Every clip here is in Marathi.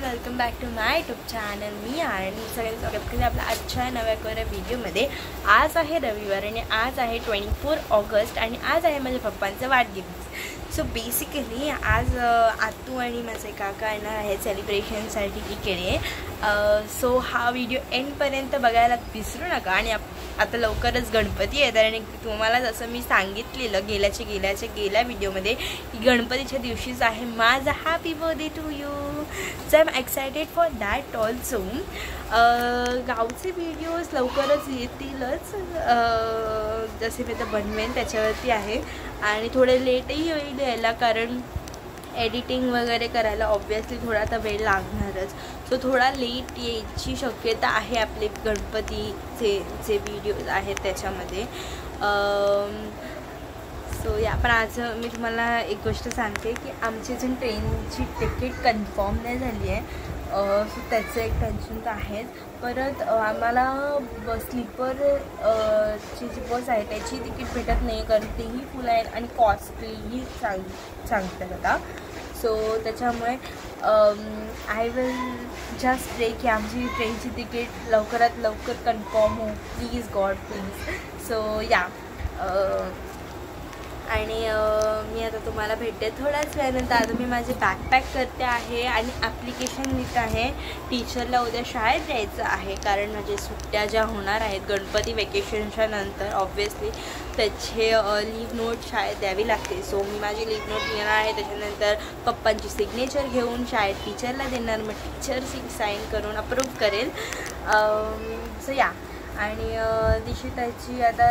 Welcome back to my YouTube channel. मी आणि सगळ्यांचं स्वागत करते आपल्या आजच्या नव्या व्हिडिओमध्ये. आज आहे रविवार आणि आज आहे 24 ऑगस्ट आणि आज आहे माझ्या पप्पांचा वाढदिवस. सो बेसिकली आज आतू आणि माझे काका येणार आहेत सेलिब्रेशनसाठी इकडे. सो हा व्हिडिओ एंडपर्यंत बघायला विसरू नका. आणि आता लवकरच गणपती येतात आणि तुम्हाला जसं मी सांगितलेलं गेल्या व्हिडिओमध्ये की गणपतीच्या दिवशीच आहे माझा happy birthday to you. So I am excited for that also. गावचे व्हिडिओज लवकरच येतीलच, जसे मी तर बनवेन त्याच्यावरती आहे. आणि थोडे लेटही होईल यायला, कारण एडिटिंग वगैरे करायला ऑब्वियसली थोडा तर वेळ लागणारच. सो थोडा लेट यायची शक्यता आहे आपले गणपतीचे जे व्हिडिओज आहेत त्याच्यामध्ये. सो या पण आज मी तुम्हाला एक गोष्ट सांगते की आमची अजून ट्रेनची तिकीट कन्फर्म नाही झाली आहे. सो त्याचं एक टेन्शन तर आहेच. परत आम्हाला स्लीपर ची जी बस आहे त्याची तिकीट भेटत नाही, कारण तेही फुल आहे आणि कॉस्टलीही सांगतात आता. सो त्याच्यामुळे आय विल जस्ट प्रे की आमची ट्रेनची तिकीट लवकरात लवकर कन्फर्म हो, प्लीज गॉड प्लीज. सो या आणि मी आता तुम्हाला भेटते थोड्याच वेळानंतर. आता मी माझे बॅकपॅक करते आहे आणि ॲप्लिकेशन लिहित आहे. टीचरला उद्या शाळेत जायचं आहे, कारण माझे सुट्ट्या ज्या होणार आहेत गणपती वेकेशनच्या नंतर ऑब्वियसली त्याचे लीव नोट शाळेत द्यावी लागते. सो मी माझी लीव नोट लिहिणार आहे, त्याच्यानंतर पप्पांची सिग्नेचर घेऊन शाळेत टीचरला देणार. मग टीचर साईन करून अप्रूव्ह करेल. सो या आणि दिशिताची आता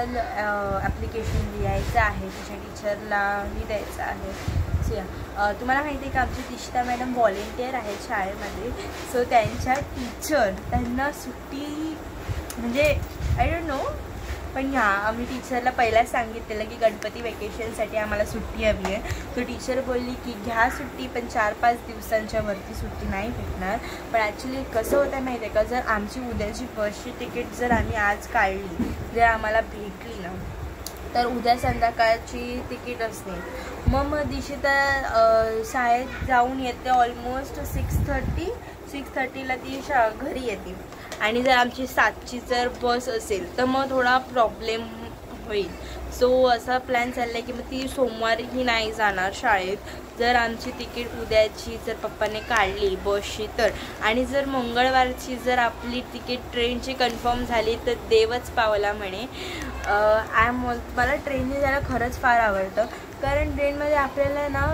ॲप्लिकेशन लिहायचं आहे, तिच्या टीचरलाही द्यायचं आहे. सो या तुम्हाला माहिती आहे का आमची दिशिता मॅडम व्हॉलेंटियर आहेत शाळेमध्ये. सो त्यांच्या टीचर त्यांना सुट्टी म्हणजे आय डोंट नो, पण ह्या आम्ही टीचरला पहिलाच सांगितलेलं की गणपती वेकेशनसाठी आम्हाला सुट्टी हवी आहे. तो टीचर बोलली की घ्या सुट्टी, पण 4-5 दिवसांच्या वरती सुट्टी नाही भेटणार. पण ॲक्च्युली कसं होतं माहिती आहे का, जर आमची उद्याची बसची तिकीट जर आम्ही आज काढली, जर आम्हाला भेटली ना, तर उद्या संध्याकाळची तिकीट असते. मग दिशिता शाळेत जाऊन येते ऑलमोस्ट 6:30ला ती घरी येते. आणि जर आमची 7ची जर बस असेल तर मग थोडा प्रॉब्लेम होईल. सो असा प्लॅन चालला आहे की मग ती सोमवारीही नाही जाणार शाळेत, जर आमची तिकीट उद्याची जर पप्पाने काढली बसची तर. आणि जर मंगळवारची जर आपली तिकीट ट्रेनची कन्फर्म झाली तर देवच पावला म्हणे. मला ट्रेनने जायला खरंच फार आवडतं, कारण ट्रेनमध्ये आपल्याला ना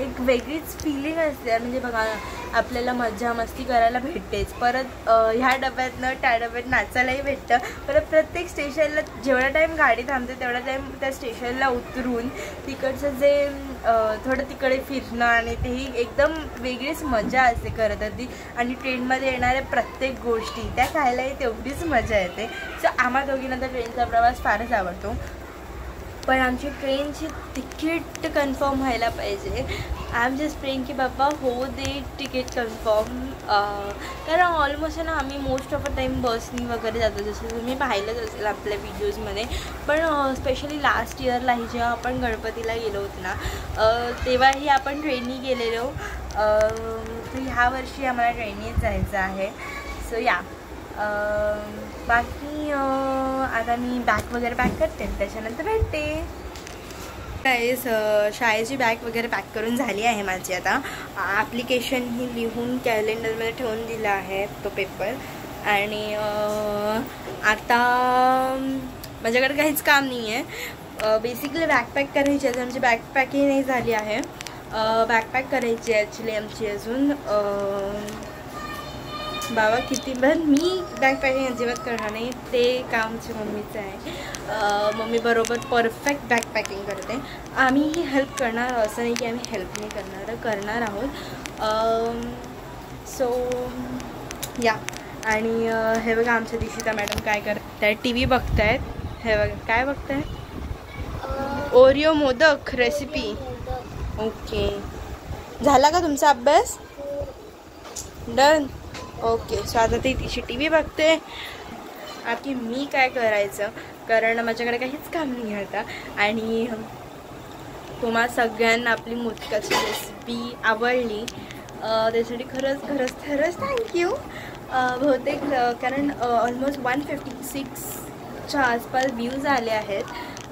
एक वेगळीच फिलिंग असते. म्हणजे बघा आपल्याला मज्जा मस्ती करायला भेटतेच, परत ह्या डब्यातनं त्या डब्यात नाचायलाही भेटतं. परत प्रत्येक स्टेशनला जेवढा टाईम गाडी थांबते तेवढा टाईम त्या स्टेशनला उतरून तिकडचं जे थोडं तिकडे फिरणं आणि तेही एकदम वेगळीच मजा असते खरं तर ती. आणि ट्रेनमध्ये येणाऱ्या प्रत्येक गोष्टी त्या खायलाही तेवढीच मजा येते. सो आम्हा दोघींना तर ट्रेनचा प्रवास फारच आवडतो, पण आमची ट्रेनची तिकीट कन्फर्म व्हायला पाहिजे. आय एम जस्ट प्रेइंग की बाबा हो दे तिकीट कन्फर्म. कारण ऑलमोस्ट ना आम्ही मोस्ट ऑफ द टाईम बसनी वगैरे जातो, जसं तुम्ही पाहिलंच असेल आपल्या व्हिडिओजमध्ये. पण स्पेशली लास्ट इयरलाही जेव्हा आपण गणपतीला गेलो होतो ना, तेव्हाही आपण ट्रेननी गेलेलो. तर ह्या वर्षी आम्हाला ट्रेननीच जायचं आहे. सो या बाकी आता मी बॅग वगैरे पॅक करते, त्याच्यानंतर भेटते. गाईस शाळेची बॅग वगैरे पॅक करून झाली आहे माझी. आता ॲप्लिकेशन ही लिहून कॅलेंडरमध्ये ठेवून दिला आहे तो पेपर. आणि आता माझ्याकडे काहीच काम नाही आहे. बेसिकली बॅकपॅक करायची आहे. आमची बॅकपॅकही नाही झाली आहे. बॅकपॅक करायची आहे ॲक्च्युली आमची अजून. बाबा किती पण मी बॅग पॅकिंग अजिबात करणार नाही, ते काम आमची मम्मीचं आहे. मम्मी बरोबर परफेक्ट बॅग पॅकिंग करते. आम्हीही हेल्प करणार, असं नाही की आम्ही हेल्प नाही करणार आहोत. सो या आणि हे बघा आमच्या दिशिता मॅडम काय करत आहेत, टी व्ही बघतायत. हे बघा काय बघतायत, ओरिओ मोदक रेसिपी. ओके, झाला का तुमचा अभ्यास? डन. ओके. सो आता ती तिची टी व्ही बघते. की मी काय करायचं, कारण माझ्याकडे काहीच काम नाही आता. आणि तुम्हा सगळ्यांना आपली मोदकाची रेसिपी आवडली त्यासाठी खरंच थँक्यू. बहुतेक कारण ऑलमोस्ट 156च्या आसपास व्ह्यूज आले आहेत.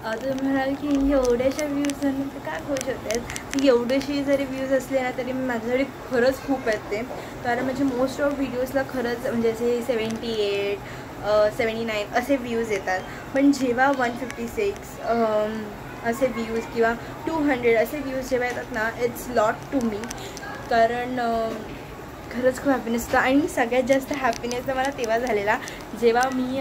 तर म्हणाल की एवढ्याशा व्ह्यूज नंतर काय होऊ शकतात. एवढेशी जरी व्ह्यूज असले ना तरी माझ्यासाठी खरंच खूप आहेत ते. कारण म्हणजे मोस्ट ऑफ व्हिडिओजला खरंच म्हणजे असे 78, 79 असे व्ह्यूज येतात. पण जेव्हा 156 असे व्ह्यूज किंवा 200 असे व्ह्यूज जेव्हा येतात ना, इट्स लॉट टू मी. कारण खरंच खूप हॅपीनेस होतं. आणि सगळ्यात जास्त हॅपीनेस तर मला तेव्हा झालेला जेव्हा मी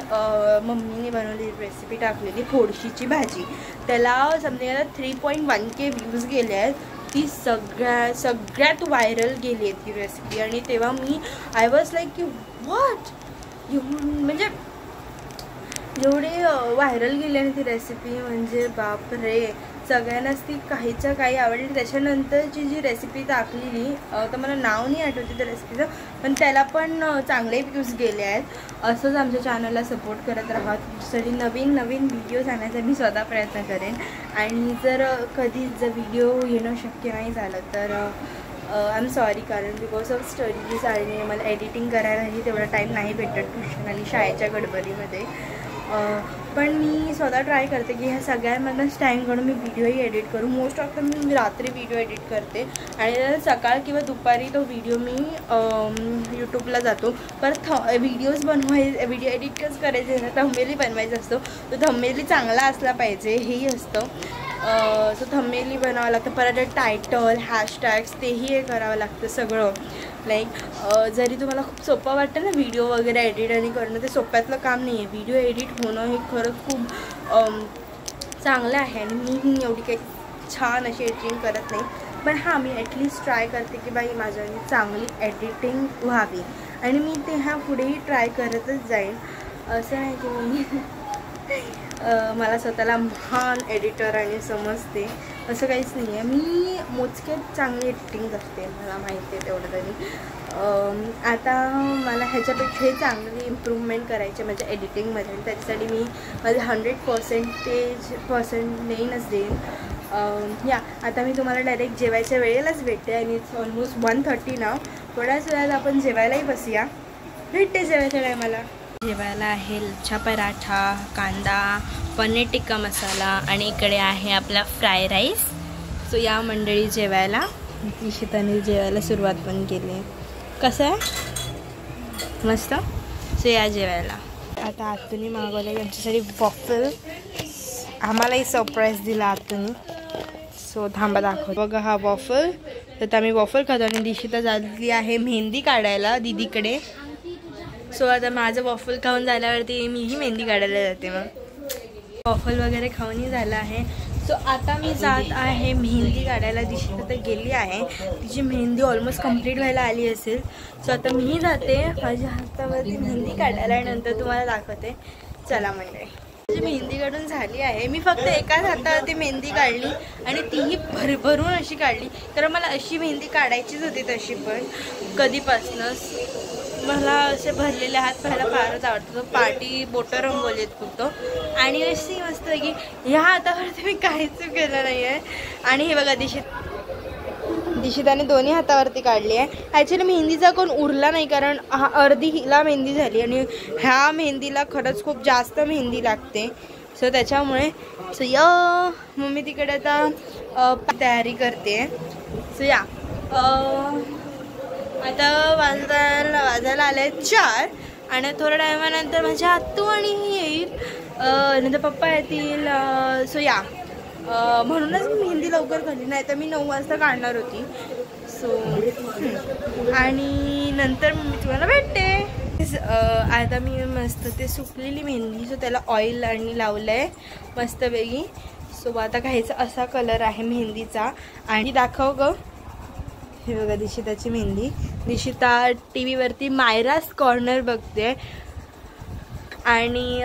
मम्मीने बनवलेली रेसिपी टाकलेली फोडशीची भाजी. त्याला समजा 3.1K व्ह्यूज गेले आहेत. ती सगळ्यात व्हायरल गेली आहे ती रेसिपी. आणि तेव्हा मी आय वॉज लाईक की व्हॉट, म्हणजे एवढे व्हायरल गेली ती रेसिपी म्हणजे बापरे. सगळ्यांनाच ती काहीच्या काही आवडली. त्याच्यानंतरची जी रेसिपी टाकलेली तर मला नाव नाही आठवते त्या रेसिपीचं, पण त्याला पण चांगले व्ह्यूज गेले आहेत. असंच आमच्या चॅनलला सपोर्ट करत राहा. तरी नवीन व्हिडिओज आणण्याचा मी स्वतः प्रयत्न करेन. आणि जर कधी व्हिडिओ येणं शक्य नाही झालं तर आय एम सॉरी. कारण बिकॉज ऑफ स्टडीज आणि मला एडिटिंग करायलाही तेवढा टाईम नाही भेटत ट्यूशन आणि शाळेच्या गडबडीमध्ये. पण मी स्वतः ट्राय करते की ह्या सगळ्यांमधूनच टाईम काढून मी व्हिडिओही एडिट करू. मोस्ट ऑफ द मी रात्री व्हिडिओ एडिट करते आणि सकाळ किंवा दुपारी तो व्हिडिओ मी यूट्यूबला जातो. परत व्हिडिओज व्हिडिओ एडिटच करायचे ना, थंबनेल बनवायचा असतो. तो थंबनेल चांगला असला पाहिजे हेही असतं. सो थंबनेल बनवावं लागतं. परत टायटल, हॅशटॅग्स तेही हे करावं लागतं सगळं. लाईक जरी तुम्हाला खूप सोपं वाटतं ना व्हिडिओ वगैरे एडिट आणि करणं, ते सोप्यातलं काम नाही आहे. व्हिडिओ एडिट होणं हे खरंच खूप चांगलं आहे. आणि मी एवढी काही छान अशी एडिटिंग करत नाही, पण हां मी ॲटलिस्ट ट्राय करते की बाई माझ्याने चांगली एडिटिंग व्हावी. आणि मी ते ह्या पुढेही ट्राय करतच जाईन. असं नाही की मी मला स्वतःला महान एडिटर आणि समजते, असं काहीच नाही आहे. मी मोजकेच चांगली एडिटिंग करते, मला माहिती आहे तेवढं तरी. आता मला ह्याच्यापेक्षाही चांगली इम्प्रूव्हमेंट करायची माझ्या एडिटिंगमध्ये. त्याच्यासाठी मी माझे 100% देईनच देईन. या आता मी तुम्हाला डायरेक्ट जेवायच्या वेळेलाच भेटते. आणि इट्स ऑलमोस्ट 1:30 नाव. थोड्याच वेळात आपण जेवायलाही बसूया. भेटते जेवायच्या टायमाला. जेवायला आहे लच्छा पराठा, कांदा, पनीर टिक्का मसाला आणि इकडे आहे आपला फ्राय राईस. सो या मंडळी जेवायला. इशिताने जेवायला सुरुवात पण केली आहे. कसं आहे मस्त. सो या जेवायला. आता आतूनी मागवलं त्यांच्यासाठी वॉफल. आम्हालाही सरप्राईज दिला आतूनी. सो थांबा दाखव. बघा हा वॉफल. तर आम्ही वॉफल खातो आणि दिशिता झाली आहे मेहंदी काढायला दीदीकडे. सो आता माझं वॉफल खाऊन झाल्यावरती मीही मेहंदी काढायला जाते. मग वॉफल वगैरे खाऊनही झालं आहे. सो आता मी जात आहे मेहंदी काढायला. दिशिता तर गेली आहे, तिची मेहंदी ऑलमोस्ट कंप्लीट व्हायला आली असेल. सो आता मीही जाते माझ्या हातावरती मेहंदी काढायला आणि नंतर तुम्हाला दाखवते. चला मंडळी. माझी मेहंदी काढून झाली आहे. मी फक्त एकाच हातावरती मेहंदी काढली आणि तीही भरभरून अशी काढली. कारण मला अशी मेहंदी काढायचीच होती तशी पण कधीपासूनच. मला असे भरलेले हात पाहायला फारच आवडतो. पाटी बोटं रंगवली आहेत फक्त. आणि अशी मस्त आहे की ह्या हातावरती मी काहीच केलं नाही आहे. आणि हे बघा दिशिताने दोन्ही हातावरती काढली आहे. ॲक्च्युली मेहंदीचा कोण उरला नाही कारण अर्धी हिला मेहंदी झाली आणि ह्या मेहंदीला खरंच खूप जास्त मेहंदी लागते. सो त्याच्यामुळे सो या मम्मी तिकडे आता तयारी करते. सो या आता वाजायला आले 4 आणि थोड्या टायमानंतर माझ्या आत्तू आणि येईल, नंतर पप्पा येतील. सो या म्हणूनच मी मेहंदी लवकर काढली, नाही तर मी 9 वाजता काढणार होती. सो आणि नंतर मी तुम्हाला भेटते. आता मी मस्त ते सुकलेली मेहंदी. सो त्याला ऑइल आणि लावलं आहे मस्तपैकी. सो आता काहीचा असा कलर आहे मेहंदीचा. आणि दाखव ग, हे बघा दिशिताची मेहंदी. दिशिता टी व्हीवरती मायरास कॉर्नर बघते. आणि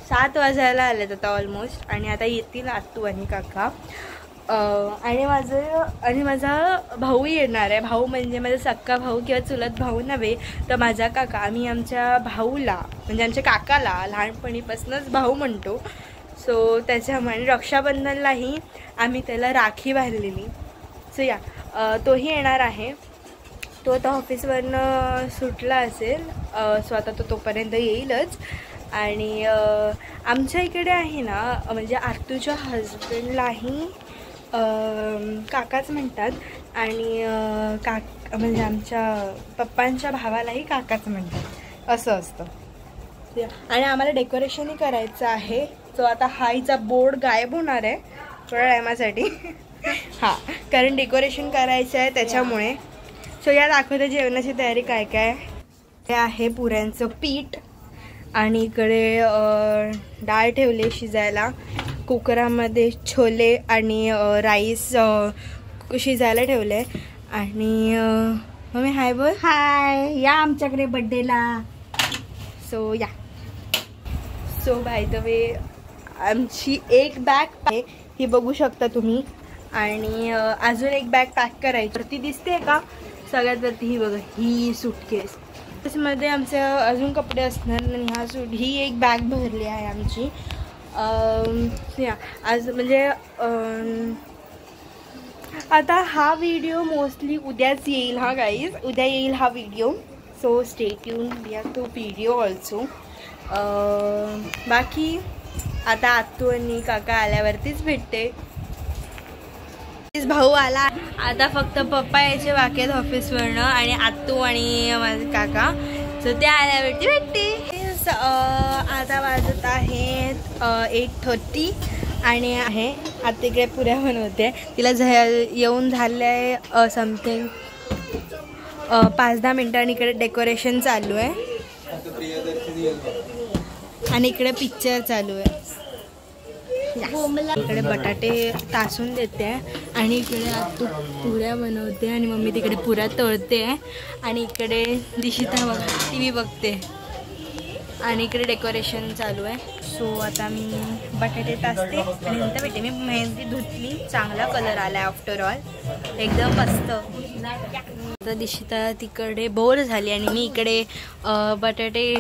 7 वाजायला आलेत आता ऑलमोस्ट. आणि आता येतील आत्तू आणि काका. आणि माझा भाऊही येणार आहे. भाऊ म्हणजे माझा सक्का भाऊ किंवा चुलत भाऊ नव्हे तर माझा काका. आम्ही आमच्या भाऊला म्हणजे आमच्या काकाला लहानपणीपासूनच भाऊ म्हणतो. सो त्याच्यामुळे रक्षाबंधनलाही आम्ही त्याला राखी बांधलेली. सो या तोही येणार आहे. तो आता ऑफिसवरनं सुटला असेल, सो आता तो तोपर्यंत येईलच. आणि आमच्या इकडे आहे ना, म्हणजे आरतूच्या हजबंडलाही काकाच म्हणतात आणि म्हणजे आमच्या पप्पांच्या भावालाही काकाच म्हणतात, असं असतं. आणि आम्हाला डेकोरेशनही करायचं आहे. सो आता हा हिचा बोर्ड गायब होणार आहे थोड्या टायमासाठी. हां, कारण डेकोरेशन करायचं आहे त्याच्यामुळे. सो या दाखवते जेवणाची तयारी काय काय. हे आहे पुऱ्यांचं पीठ आणि इकडे डाळ ठेवले शिजायला. कुकरामध्ये छोले आणि राईस शिजायला ठेवले. आणि मम्मी हाय बोल. हाय, या आमच्याकडे बड्डेला. सो या. सो बाय द वे आमची एक बॅग आहे, ही बघू शकता तुम्ही. आणि अजून एक बॅग पॅक करायची. ती दिसते का सगळ्यात वरती, ही बघा, ही सूटकेस. त्याच्यामध्ये आमचे अजून कपडे असणार. आणि ही एक बॅग भरली आहे आमची. आज म्हणजे आता हा व्हिडिओ मोस्टली उद्याच येईल. हा गाईज, उद्या येईल हा व्हिडिओ. सो स्टे ट्यून्ड या टू व्हिडिओ ऑल्सो. बाकी आता आत्तू आणि काका आल्यावरतीच भेटते. भाऊ आला, आता फक्त पप्पा यायचे बाकी आहेत ऑफिसवरनं आणि आत्तू आणि माझे काका. सो ते आल्यावरती भेटते. आता वाजत आहेत 8:30 आणि आहे आता इकडे पुऱ्या बनवते. तिला येऊन झाले आहे समथिंग 5-10 मिनटं. आणि इकडे डेकोरेशन चालू आहे आणि इकडे पिक्चर चालू आहे. इकडे बटाटे तासून देते आणि इकडे आतू पुऱ्या बनवते आणि मम्मी तिकडे पुऱ्या तळते आणि इकडे दिशिता बघा TV बघते आणि इकडे डेकोरेशन चालू आहे. सो आता मी बटाटे तासते आणि नंतर भेटते. मी मेहंदी धुतली, चांगला कलर आला आहे आफ्टर ऑल, एकदम मस्त. आता दिशिता तिकडे बोर झाली आणि मी इकडे बटाटे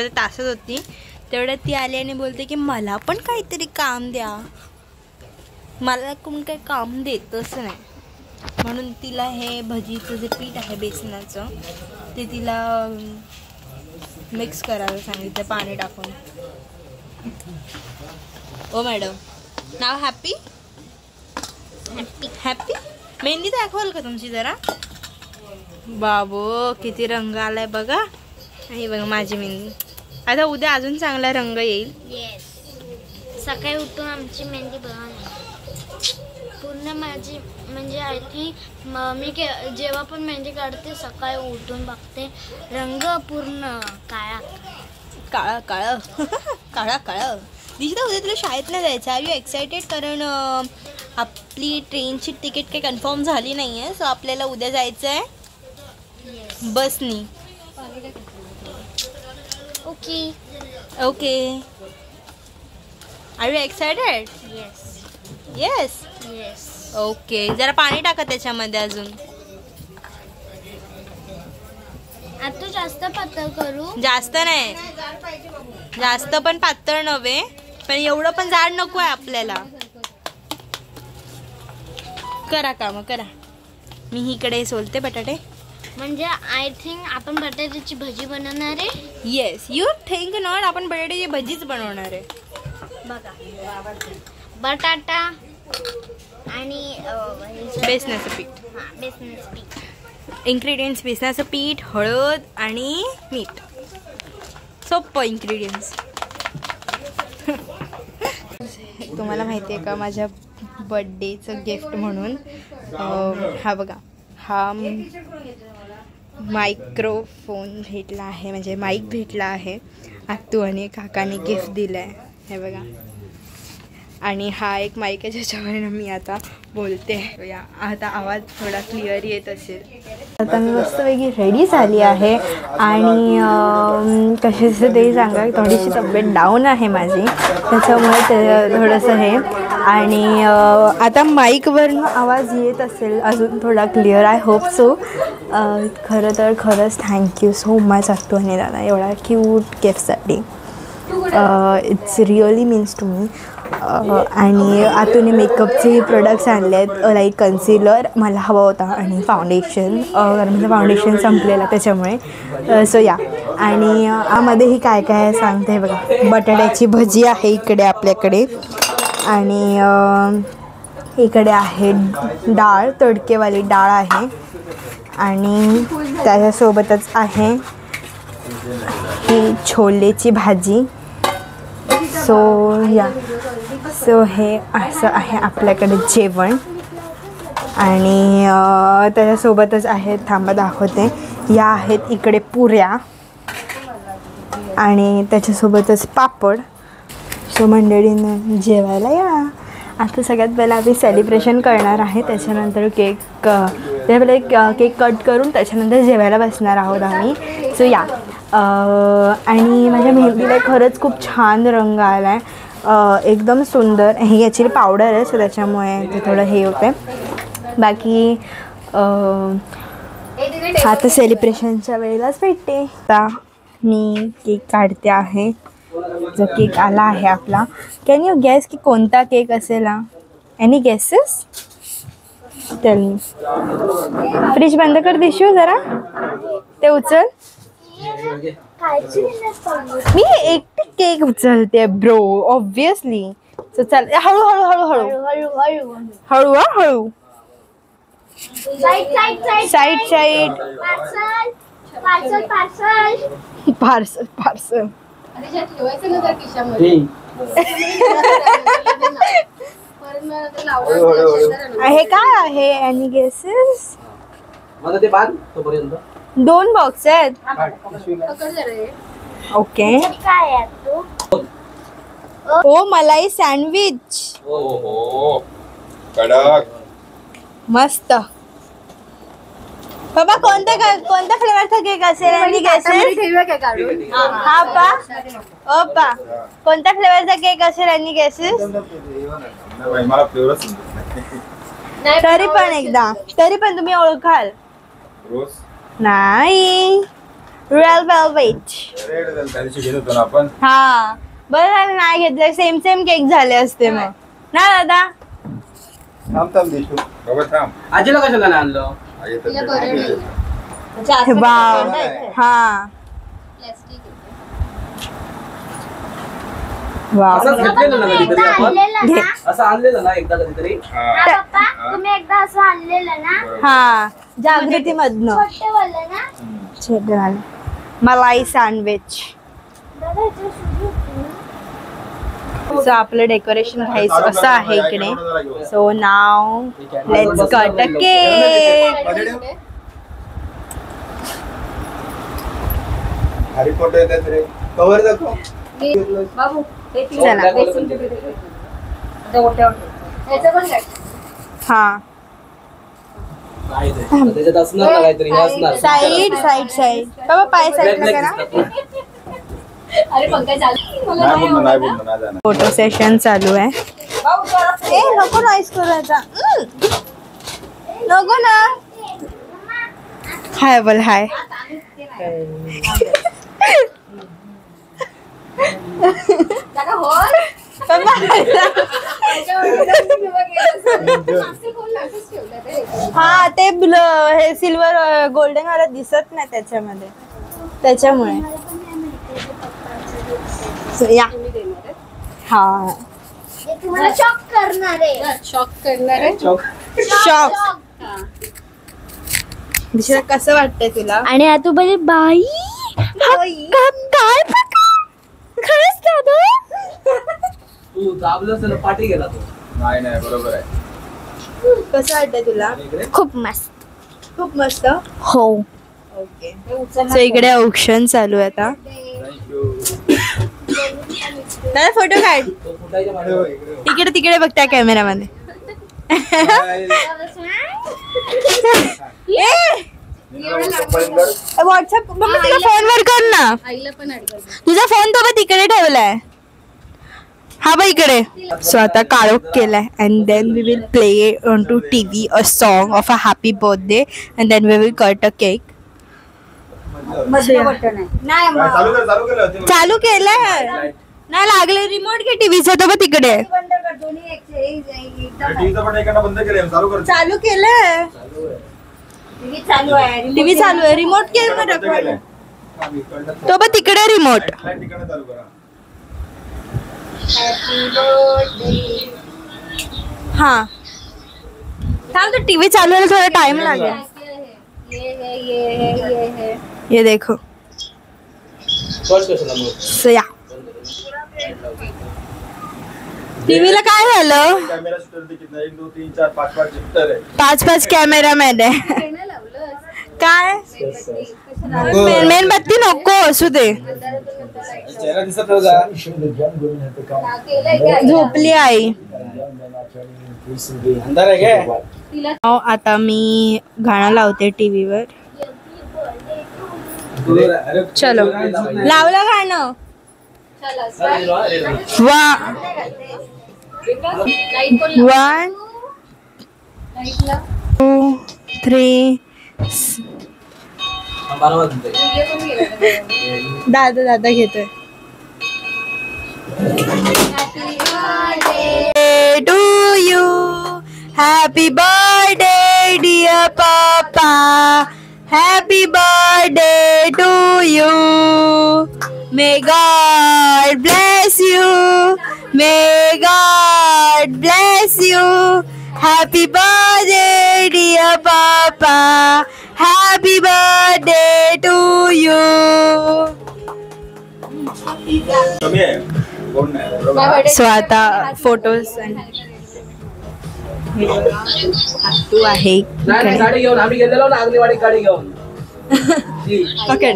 तासत होती. तेवढ्यात ती आली आणि बोलते की मला पण काहीतरी काम द्या. मला कोण काही काम देतच नाही, म्हणून तिला हे भजीचं जे पीठ आहे बेसनाचं ते तिला मिक्स करायला सांगितलं पाणी टाकून. ओ मॅडम, नाव हॅपी हॅपी हॅपी. मेहंदी दाखवाल का तुमची जरा? बाबो किती रंग आलाय बघा. आणि बघा माझी मेहंदी. आता उद्या अजून चांगला रंग येईल. येस, सकाळी उठून आमची मेहंदी बनवली पूर्ण माझी. म्हणजे आय थिंक मी जेव्हा पण मेहंदी काढते सकाळी उठून बघते रंग पूर्ण काळा काळा काळा काळा काळा. दिसतं उद्या तुला शाळेत नाही जायचं. Are you excited? कारण आपली ट्रेनची तिकीट काही कन्फर्म झाली नाही आहे. सो आपल्याला उद्या जायचं आहे बसनी. Okay okay. Are you excited? Yes yes yes. Okay. जरा पाणी टाका त्याच्यामध्ये अजून. आता जास्त पातळ करू? जास्त नाही, जास्त पण पातळ नव्हे, पण एवढं पण जाड नको आहे आपल्याला. करा काम करा. मी इकडे सोलते बटाटे. म्हणजे आय थिंक आपण बटाट्याची भजी बनवणार आहे. Yes, you think not. आपण बटाट्याची भजीच बनवणार आहे. बघा, बटाटा आणि बेसनाचं पीठ. हां, बेसनाचं पीठ. इन्ग्रेडियंट्स बेसनाचं पीठ, हळद आणि मीठ. सोपं इन्ग्रेडियंट्स. तुम्हाला माहिती आहे का माझ्या बर्थडेचं गिफ्ट म्हणून हा बघा, हा मायक्रोफोन भेटला आहे, म्हणजे माईक भेटला आहे. आत्तू आणि काकाने गिफ्ट दिलं आहे, हे बघा. आणि हा एक माईक आहे ज्याच्यावर मी आता बोलते. आता आवाज थोडा क्लिअर येत असेल. आता मी मस्तपैकी रेडी झाली आहे आणि कशाचं ते सांगा, थोडीशी तब्येत डाऊन आहे माझी, त्याच्यामुळे ते थोडंसं हे. आणि आता माईकवरून आवाज येत असेल अजून थोडा क्लिअर, आय होप सो. खरंच थँक्यू सो मच आत्तू आणि दादा एवढा क्यूट गिफ्टसाठी. It's really means to me. आणि आतून मेकअपचे प्रोडक्ट्स आणले आहेत, लाईक कन्सिलर मला हवा होता आणि फाउंडेशन, कारण माझं फाउंडेशन संपलेलं त्याच्यामुळे. सो या. आणि यामध्येही काय काय आहे सांगते बघा. बटाट्याची भजी आहे इकडे आपल्याकडे, आणि इकडे आहे डाळ, तडकेवाली डाळ आहे, आणि त्याच्यासोबतच आहे ही छोलेची भाजी. सो हे असं आहे आपल्याकडे जेवण. आणि त्याच्यासोबतच आहे, थांबा दाखवते, या आहेत इकडे पुऱ्या आणि त्याच्यासोबतच पापड. सो मंडळींना जेवायला या. आता सगळ्यात पहिला आम्ही सेलिब्रेशन करणार आहे, त्याच्यानंतर केक कट करून त्याच्यानंतर जेवायला बसणार आहोत आम्ही. सो या. आणि माझ्या मेहंदीला खरंच खूप छान रंग आला आहे, एकदम सुंदर. हे ॲक्च्युली पावडर आहे, सो त्याच्यामुळे ते थोडं हे होते. बाकी आता सेलिब्रेशनच्या वेळेलाच भेटते. आता मी केक काढते आहे, जो केक आला आहे आपला. कॅन यू गेस की कोणता केक असेल हा? Any guesses? Tell me. Fridge बंद कर दिशू जरा, ते उचल. मी एकटी केक उचलते ब्रो, ऑब्विसली. सो चल, हळू हळू हळू हळू हळू हळू. Side side. Parcel parcel. हे काय आहे? Any guesses? 2 बॉक्स आहेत. ओके. ओ मलाई सँडविच. मस्त. बाबा कोणत्या फ्लेवरचा केक असेल? आणि गेसेस? हा पा. ओ पा, कोणत्या फ्लेवरचा केक असेल? आणि गेसेस? तरी पण तुम्ही ओळखाल? नाही, रेड वेलवेट. हा बरं झालं नाही घेतलं, सेम केक झाले असते मग ना दादा. आजीला कशाला नाही आणलं? वाव. हा वाव. असं आणलेलं ना एकदा कधीतरी. तुम्ही एकदा असं आणलेलं ना? हा, जागृती मधनं छोटे वाले मलाई सँडविच. सो आपलं डेकोरेशन घ्यायचं असं आहे इकडे. So now let's cut a cake. चला. हा, त्याच्यात असणार ना काहीतरी, हे असणार. Side side side. बाबा पाय साईड करा. फोटो सेशन चालू आहे. ए नको नॉइस करायचा, नको ना. हाय बोल हाय. हा ते हे सिल्वर गोल्डन वाला दिसत नाही त्याच्यामध्ये, त्याच्यामुळे. या. हा तुम्हाला शॉक करणार आहे. शॉक. दिशा कसं वाटतंय तुला? आणि आता बरे बाई काय खरंच दादा तू दाबलंस ना, पाठी गेला तो. नाही बरोबर आहे. कसं वाटतंय तुला? खूप मस्त. खूप मस्त. हो. ओके. सो इकडे ऑक्शन चालू आहे आता. दादा फोटो काढ. तिकडे तिकडे बघ त्या कॅमेरामध्ये. व्हॉट्सअप तुझ्या फोनवर कर ना. तुझा फोन तो तिकडे ठेवलाय. हा बा इकडे. सो आता काळोख केलाय and then we will play on to TV a song of a happy birthday and then we will cut a cake. चालू केलंय. नाही लागले रिमोट घे टीव्हीचा तो बघ तिकडे चालू केलंय टीव्ही चालू आहे रिमोट केलं तो बघ तिकडे रिमोट हा थांब तो टीव्ही चालू व्हायला थोडा टाइम लागेल ये देखो सया टीव्हीला काय झालं 5 कॅमेरामॅन आहे काय मेणबत्ती नको असू दे झोपली आई आता मी गाणं लावते टीव्हीवर चलो लावलं गाणं वा 1 2 3 दादा घेतोय to you happy birthday dear पप्पा happy birthday to you may God bless you may God bless you happy birthday dear पप्पा happy birthday to you so आता फोटोज तू आहे गाडी घेऊन आम्ही गेलेलो ना आगलीवाडी गाडी घेऊन पकड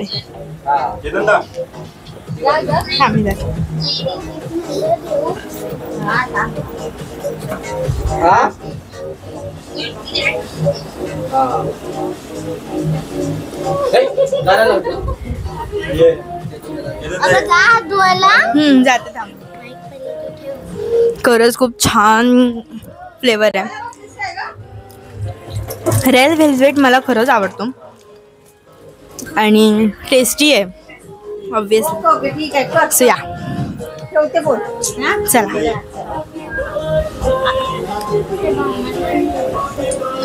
जाते खरंच खूप छान फ्लेवर आहे रेड वेल्वेट मला खरंच आवडतो आणि टेस्टी आहे ऑब्विसली सो या चला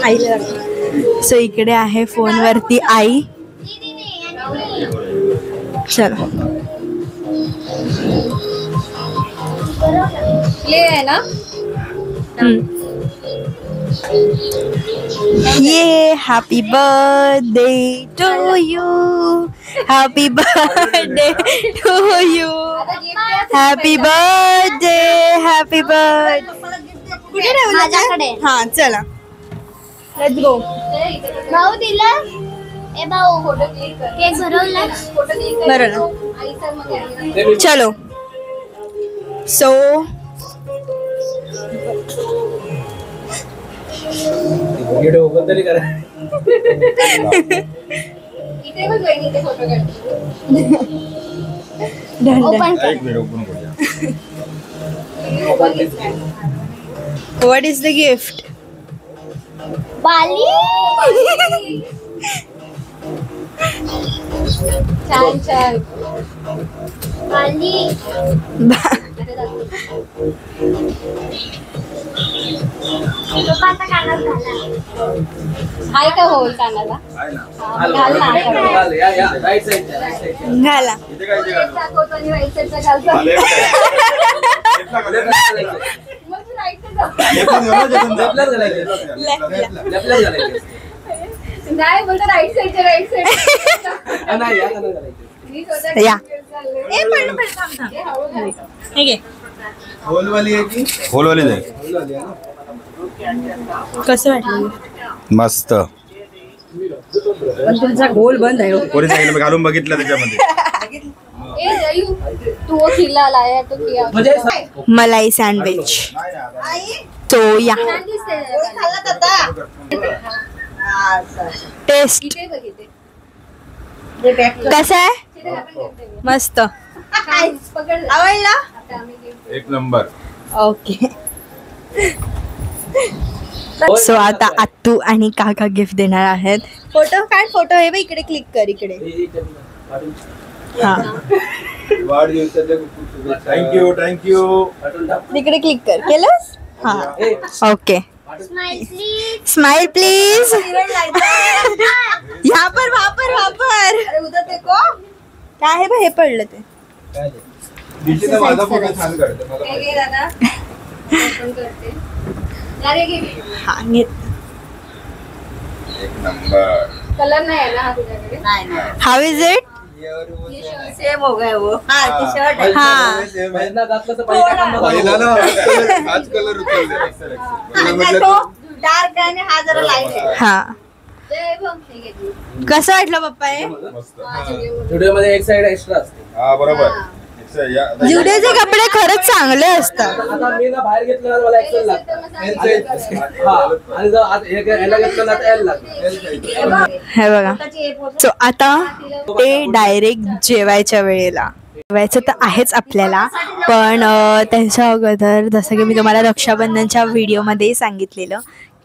आईला सो इकडे आहे फोनवरती आई चलो प्ले आहे ना ये happy birthday to you happy birthday to you happy birthday happy birthday कुठे ठेवलं हां चला लेट्स गो भाऊ दिला ए भाऊ फोटो क्लिक कर केक भरवला फोटो क्लिक कर भरवला चलो सो व्हिडिओ बंद करा इथे बघ इथे फोटो काढ एक मिनिट ओपन करूया व्हाट इज द गिफ्ट बाली छान छान बाली पप्पाचा कानात घाला हाय का होल कानाला घाल ना घाल या राईट साइड घाला इथे काय इथे घाल दाखवतो आणि राईट साईडचा घालतो मग तू राईट साईड नाही बोलतो राईट साईड नाही या नाही घालायचं या ए पण ठीक आहे होलवाली आहे की होलवाली आहे कसं वाटलं मस्त पण तुमचा गोल बंद आहे कोणी सांगितलं मी घालून बघितलं त्याच्यामध्ये ए जयू तू वो खिला लाया तो किया म्हणजे मलाई सँडविच तो या छान दिसते टेस्ट इथे बघ इथे कसं आहे तिथे आपण घेतोय. मस्त छान, पकड आवडला आता आम्ही घेतो. एक नंबर ओके सो आता आत्तू आणि काका गिफ्ट देणार आहेत फोटो काढ फोटो हे बघ इकडे क्लिक कर इकडे हा थँक्यू थँक्यू. तिकडे क्लिक कर. केलंस? हा ओके. Smile please. यहाँ पर वापर. काय आहे बा हे पडलं ते. माझा फोटो छान काढते मला. हा घेत. एक नंबर. कलर नाही आहे ना हा तुझ्याकडे? नाही. How is it? सेम हो गया वो. हा टी शर्ट आहे. हा महिना घातलं तर पहिला काम पहिला ना हाच कलर उचलले. तो डार्क आहे आणि हा जरा लाईट आहे. हा ते बघ हे घेतली. कसं वाटलं पप्पा हे? मस्त. व्हिडिओ मध्ये एक साइड एक्स्ट्रा असते. हा बरोबर. जुडिओचे कपडे खरंच चांगले असतात. आता मी ना बाहेर घेतलं ना मला एक्सेल लागतं. हा आणि जर आज याला घेतलं ना तर एल लागतं. हे बघा. सो आता ते डायरेक्ट जेवायच्या वेळेला जेवायचं तर आहेच आपल्याला, पण त्याच्या अगोदर जसं की मी तुम्हाला रक्षाबंधनच्या व्हिडिओमध्ये सांगितलेलं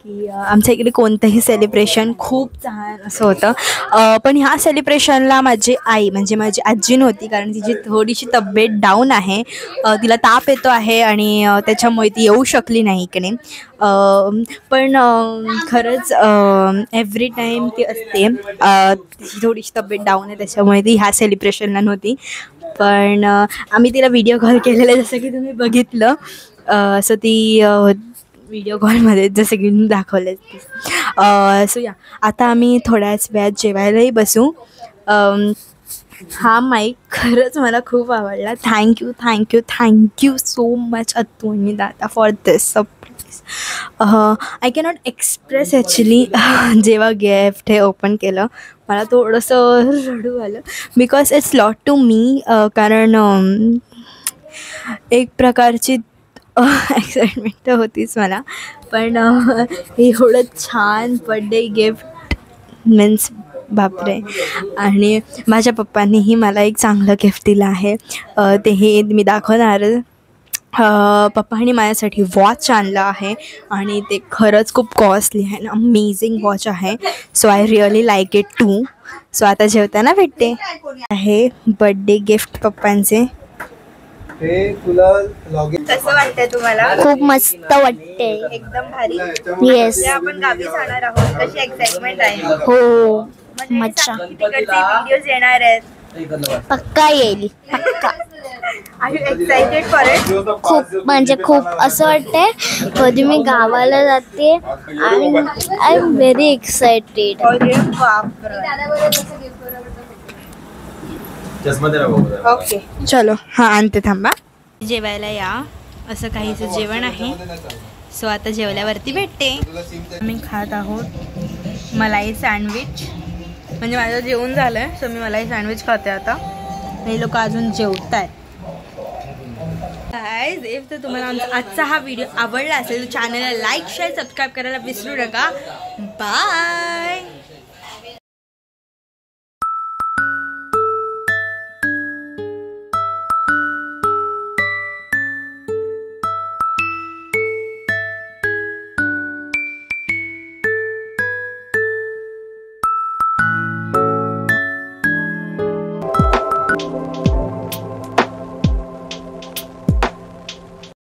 की आमच्या इकडे कोणतंही सेलिब्रेशन खूप छान असं होतं. पण ह्या सेलिब्रेशनला माझी आई म्हणजे माझी आजी नव्हती, कारण तिची थोडीशी तब्येत डाऊन आहे. तिला ताप येतो आहे आणि त्याच्यामुळे ती येऊ शकली नाही इकडे. पण खरंच एव्हरी टाईम ती असते. तिची थोडीशी तब्येत डाऊन आहे त्याच्यामुळे ती ह्या सेलिब्रेशनला नव्हती. पण आम्ही तिला व्हिडिओ कॉल केलेला जसं की तुम्ही बघितलं. असं ती व्हिडिओ कॉलमध्ये जसं की दाखवलं. सो या आता आम्ही थोड्याच वेळात जेवायलाही बसू. हा माईक खरंच मला खूप आवडला. Thank you thank you thank you so much अत्तू आणि दादा for this surprise. I cannot express actually. जेव्हा गिफ्ट हे ओपन केलं मला थोडंसं रडू आलं, because it's lot to me. कारण एक प्रकारची एक्साइटमेंट तर होतीच मला, पण एवढं छान बड्डे गिफ्ट मीन्स बापरे. आणि माझ्या पप्पांनीही मला एक चांगलं गिफ्ट दिलं आहे. तेही मी दाखवणार. पप्पांनी माझ्यासाठी वॉच आणलं आहे आणि ते खरंच खूप कॉस्टली आहे. अमेझिंग वॉच आहे. So I really like it too. So आता जेवताना भेटते आहे बड्डे गिफ्ट पप्पांचे. कसं वाटतंय तुम्हाला? खूप मस्त वाटते. एकदम भारी. येस. आपण गावी जाणार आहोत. कशी एक्साइटमेंट आहे? हो मच्छा. व्हिडिओज येणार आहेत. पक्का येईल. पक्का. Are you excited for it? खूप म्हणजे खूप असं वाटतंय कधी मी गावाला जाते आणि आय एम व्हेरी एक्सायटेड. अरे बापरे. ओके चलो. हां आणते थांबा. जेवायला या असं काहीचं जेवण आहे. सो आता जेवल्यावरती भेटते. आम्ही खात आहोत मलाई सँडविच. म्हणजे माझं जेवण झालं आहे. सो मी मलाई सँडविच खाते आता. हे लोक अजून जेवत आहेत. गाईज इफ तर तुम्हाला आमचा आजचा हा व्हिडिओ आवडला असेल तर चॅनलला लाईक शेअर सबस्क्राईब करायला विसरू नका. बाय.